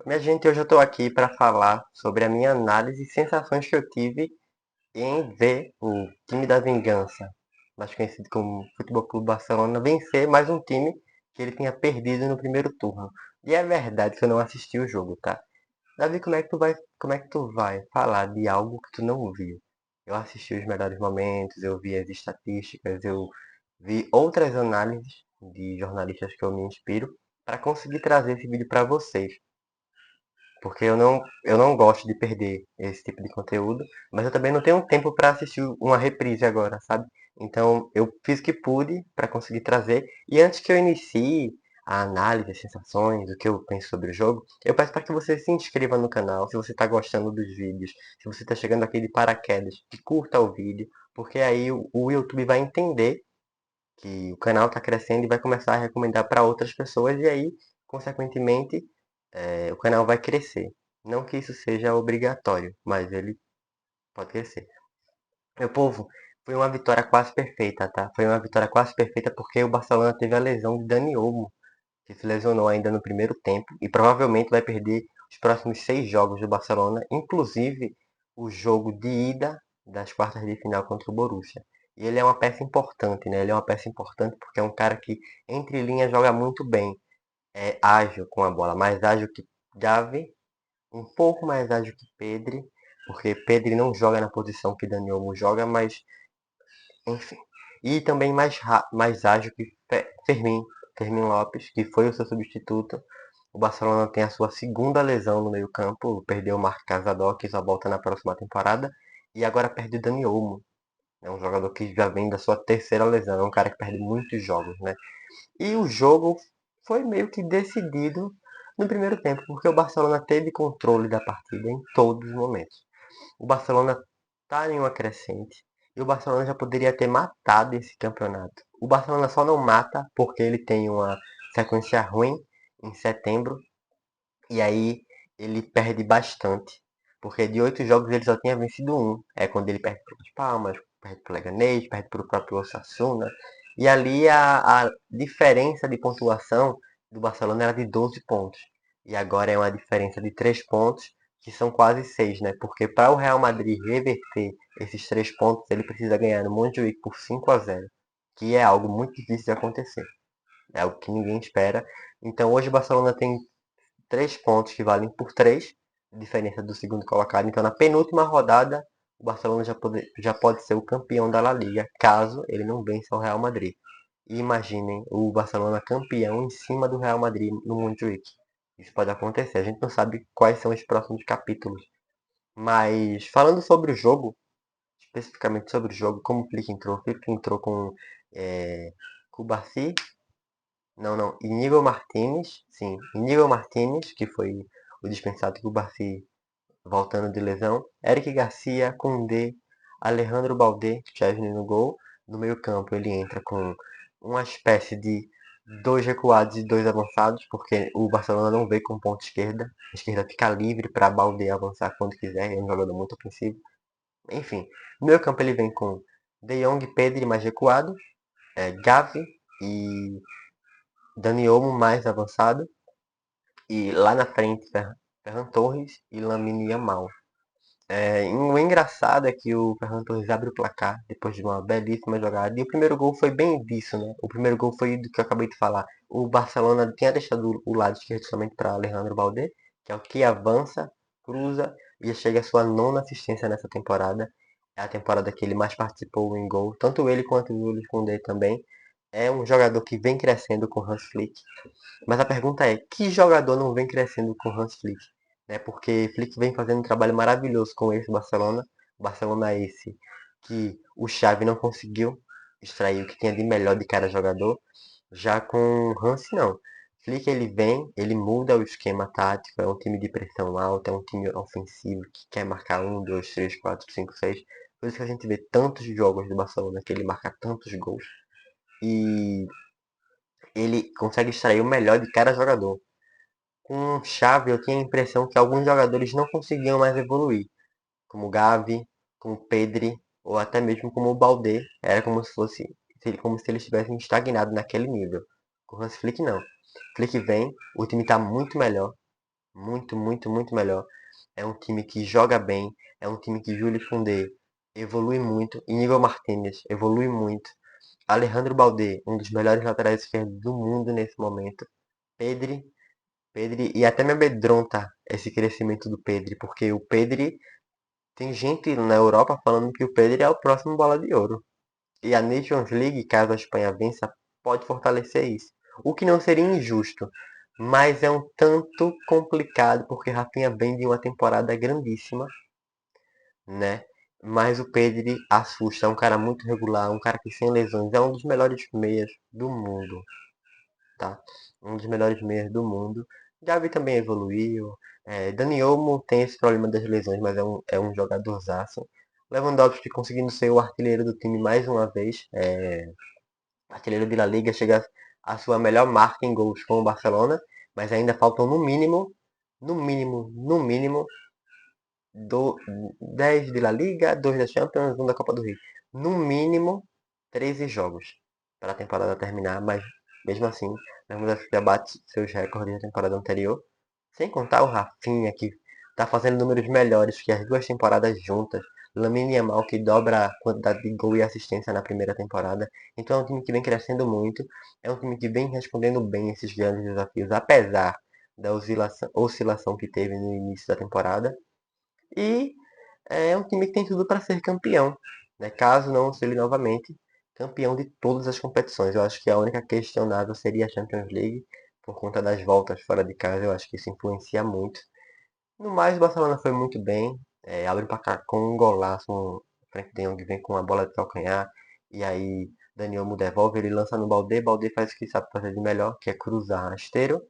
Minha gente, hoje eu estou aqui para falar sobre a minha análise e sensações que eu tive em ver o time da vingança, mais conhecido como Futebol Clube Barcelona, vencer mais um time que ele tinha perdido no primeiro turno. E é verdade que eu não assisti o jogo, tá? Davi, como é que tu vai falar de algo que tu não viu? Eu assisti os melhores momentos, eu vi as estatísticas, eu vi outras análises de jornalistas que eu me inspiro para conseguir trazer esse vídeo para vocês. Porque eu não gosto de perder esse tipo de conteúdo, mas eu também não tenho tempo para assistir uma reprise agora, sabe? Então eu fiz o que pude para conseguir trazer. E antes que eu inicie a análise, as sensações, o que eu penso sobre o jogo, eu peço para que você se inscreva no canal, se você está gostando dos vídeos, se você está chegando aqui de paraquedas, que curta o vídeo, porque aí o YouTube vai entender que o canal está crescendo e vai começar a recomendar para outras pessoas e aí, consequentemente, o canal vai crescer. Não que isso seja obrigatório, mas ele pode crescer. Meu povo, foi uma vitória quase perfeita, tá? Foi uma vitória quase perfeita porque o Barcelona teve a lesão de Dani Olmo, que se lesionou ainda no primeiro tempo e provavelmente vai perder os próximos 6 jogos do Barcelona, inclusive o jogo de ida das quartas de final contra o Borussia. E ele é uma peça importante, né? Ele é uma peça importante porque é um cara que entre linhas joga muito bem, é ágil com a bola, mais ágil que Gavi, um pouco mais ágil que Pedri, porque Pedri não joga na posição que Dani Olmo joga, mas enfim. E também mais ágil que Fermin Lopes, que foi o seu substituto. O Barcelona tem a sua segunda lesão no meio-campo, perdeu o Marc Casador, que só volta na próxima temporada, e agora perde o Dani Olmo. É um jogador que já vem da sua terceira lesão, é um cara que perde muitos jogos, né? E o jogo foi meio que decidido no primeiro tempo, porque o Barcelona teve controle da partida em todos os momentos. O Barcelona está em uma crescente e o Barcelona já poderia ter matado esse campeonato. O Barcelona só não mata porque ele tem uma sequência ruim em setembro e aí ele perde bastante. Porque de 8 jogos ele só tinha vencido um. É quando ele perde para o Palmas, perde para o Leganés, perde para o próprio Osasuna. E ali a diferença de pontuação do Barcelona era de 12 pontos. E agora é uma diferença de 3 pontos, que são quase 6, né? Porque para o Real Madrid reverter esses 3 pontos, ele precisa ganhar no Montjuic por 5-0, que é algo muito difícil de acontecer. É algo que ninguém espera. Então hoje o Barcelona tem 3 pontos que valem por 3, diferença do segundo colocado. Então, na penúltima rodada, o Barcelona já pode ser o campeão da La Liga, caso ele não vença o Real Madrid. E imaginem o Barcelona campeão em cima do Real Madrid no Montjuic. Isso pode acontecer. A gente não sabe quais são os próximos capítulos. Mas, falando sobre o jogo, especificamente sobre o jogo, como o Flick entrou com Cubarsí, não, Inigo Martinez, sim, Inigo Martinez, que foi o dispensado que o Barci voltando de lesão, Eric Garcia, Koundé, Alejandro Balde, Chesney no gol. No meio campo ele entra com uma espécie de 2 recuados e 2 avançados, porque o Barcelona não vem com ponta esquerda. A esquerda fica livre para Balde avançar quando quiser, é um jogador muito ofensivo. Enfim, no meio campo ele vem com De Jong e Pedri mais recuados, Gavi e Dani Olmo mais avançado. E lá na frente, Ferran Torres e Lamine Yamal. O engraçado é que o Ferran Torres abre o placar depois de uma belíssima jogada. E o primeiro gol foi bem disso, né? O primeiro gol foi do que eu acabei de falar. O Barcelona tinha deixado o lado esquerdo somente para Alejandro Balde, que é o que avança, cruza e chega à sua nona assistência nessa temporada. É a temporada que ele mais participou em gol. Tanto ele quanto o Jules Koundé também. É um jogador que vem crescendo com o Hans Flick. Mas a pergunta é, que jogador não vem crescendo com Hans Flick? Né? Porque Flick vem fazendo um trabalho maravilhoso com esse Barcelona. O Barcelona é esse que o Xavi não conseguiu extrair o que tinha de melhor de cada jogador. Já com Hans, não. Flick ele vem, ele muda o esquema tático, é um time de pressão alta, é um time ofensivo que quer marcar 1, 2, 3, 4, 5, 6. Por isso que a gente vê tantos jogos do Barcelona que ele marca tantos gols. E ele consegue extrair o melhor de cada jogador. Com Xavi, eu tinha a impressão que alguns jogadores não conseguiam mais evoluir, como Gavi, como Pedri, ou até mesmo como o Balde. Era como se eles estivessem estagnados naquele nível. Com o Hans Flick, não. Flick vem, o time está muito melhor. Muito, muito, muito melhor. É um time que joga bem, é um time que Júlio Koundé evolui muito, Íñigo Martínez evolui muito, Alejandro Balde, um dos melhores laterais esquerdos do mundo nesse momento, Pedri, Pedri, e até me amedronta esse crescimento do Pedri, porque o Pedri, tem gente na Europa falando que o Pedri é o próximo Bola de Ouro. E a Nations League, caso a Espanha vença, pode fortalecer isso. O que não seria injusto, mas é um tanto complicado porque Rafinha vem de uma temporada grandíssima, né? Mas o Pedri assusta, é um cara muito regular, um cara que sem lesões é um dos melhores meias do mundo, tá? Um dos melhores meias do mundo. Gavi também evoluiu. Dani Olmo tem esse problema das lesões, mas é um jogadorzaço. Lewandowski conseguindo ser o artilheiro do time mais uma vez. Artilheiro de La Liga chega à sua melhor marca em gols com o Barcelona, mas ainda faltam no mínimo, do 10 de La Liga, 2 da Champions, 1 da Copa do Rei. No mínimo 13 jogos para a temporada terminar, mas mesmo assim, Lewandowski já bate seus recordes da temporada anterior. Sem contar o Rafinha, que está fazendo números melhores que as duas temporadas juntas. Lamine Yamal, que dobra a quantidade de gol e assistência na primeira temporada. Então é um time que vem crescendo muito. É um time que vem respondendo bem esses grandes desafios, apesar da oscilação que teve no início da temporada. E é um time que tem tudo para ser campeão, né? Caso não oscile novamente, campeão de todas as competições. Eu acho que a única questionável seria a Champions League, por conta das voltas fora de casa. Eu acho que isso influencia muito. No mais, o Barcelona foi muito bem. Abre o placar com um golaço. Frank de Jong vem com a bola de calcanhar. E aí, Daniel Olmo devolve. Ele lança no Balde. Balde faz o que sabe fazer de melhor, que é cruzar rasteiro.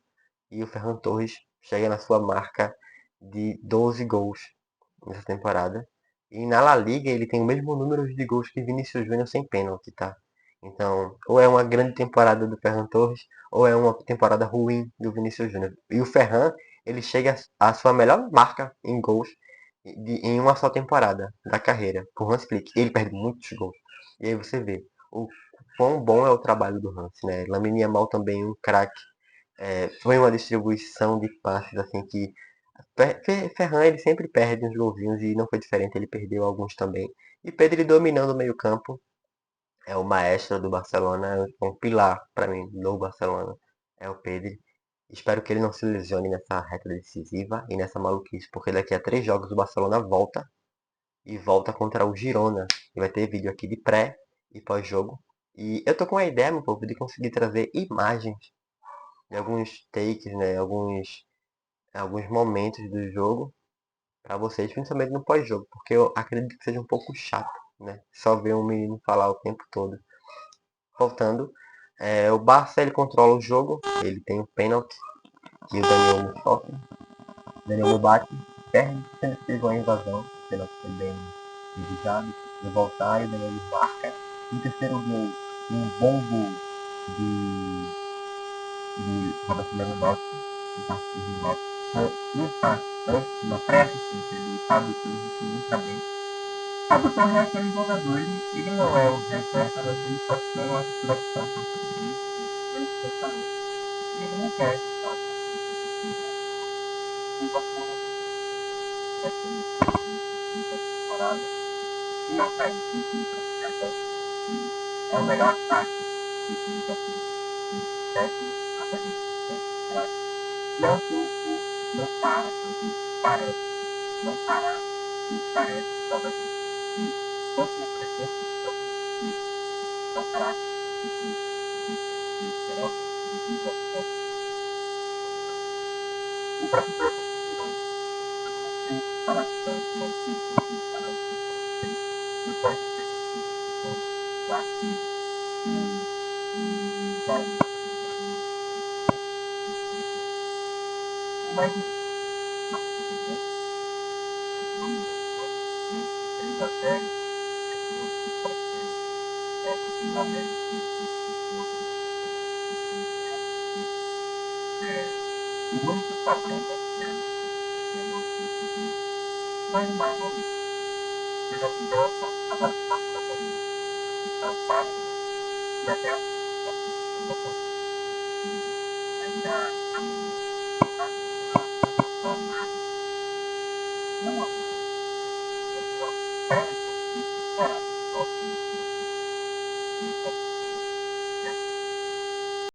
E o Ferran Torres chega na sua marca de 12 gols nessa temporada. E na La Liga ele tem o mesmo número de gols que Vinícius Júnior sem pênalti, tá? Então, ou é uma grande temporada do Ferran Torres, ou é uma temporada ruim do Vinícius Júnior. E o Ferran, ele chega à sua melhor marca em gols em uma só temporada da carreira, por Hans Flick. Ele perde muitos gols. E aí você vê o quão bom é o trabalho do Hans, né? Lamine Yamal também um craque. Foi uma distribuição de passes assim que Ferran ele sempre perde uns golzinhos e não foi diferente, ele perdeu alguns também. E Pedri dominando o meio-campo, é o maestro do Barcelona, é um pilar para mim do Barcelona, é o Pedri. Espero que ele não se lesione nessa reta decisiva e nessa maluquice, porque daqui a 3 jogos o Barcelona volta e volta contra o Girona. E vai ter vídeo aqui de pré e pós-jogo. E eu tô com a ideia, meu povo, de conseguir trazer imagens de alguns takes, né, alguns momentos do jogo para vocês, principalmente no pós-jogo, porque eu acredito que seja um pouco chato, né? Só ver um menino falar o tempo todo. Voltando, o Barça ele controla o jogo, ele tem o pênalti que o Daniel sofre, o Daniel bate, perde, sendo que fez uma invasão, o pênalti foi bem revisado, de voltar e o Daniel marca. No terceiro gol, um bom gol de Robert Lewandowski, um passe de Lewandowski, um passe, uma pré-assistência de Fábio Torres, que nunca bem. Fábio Torres é aquele jogador, ele não é o Zé Peça, mas ele só tem uma preocupação com ele pensamento. Ele não quer estar com a temporada e não sai de time é o melhor ataque que o time já tem. Técnico, até não tem não para, não parece, não parar, não parece, talvez quanto mais presente, não parar, o próprio falar tanto, não sei se falar o próprio lá mas a sério, muito problema, mas mais ou menos, eu já tive essa adaptação ao fato e até ainda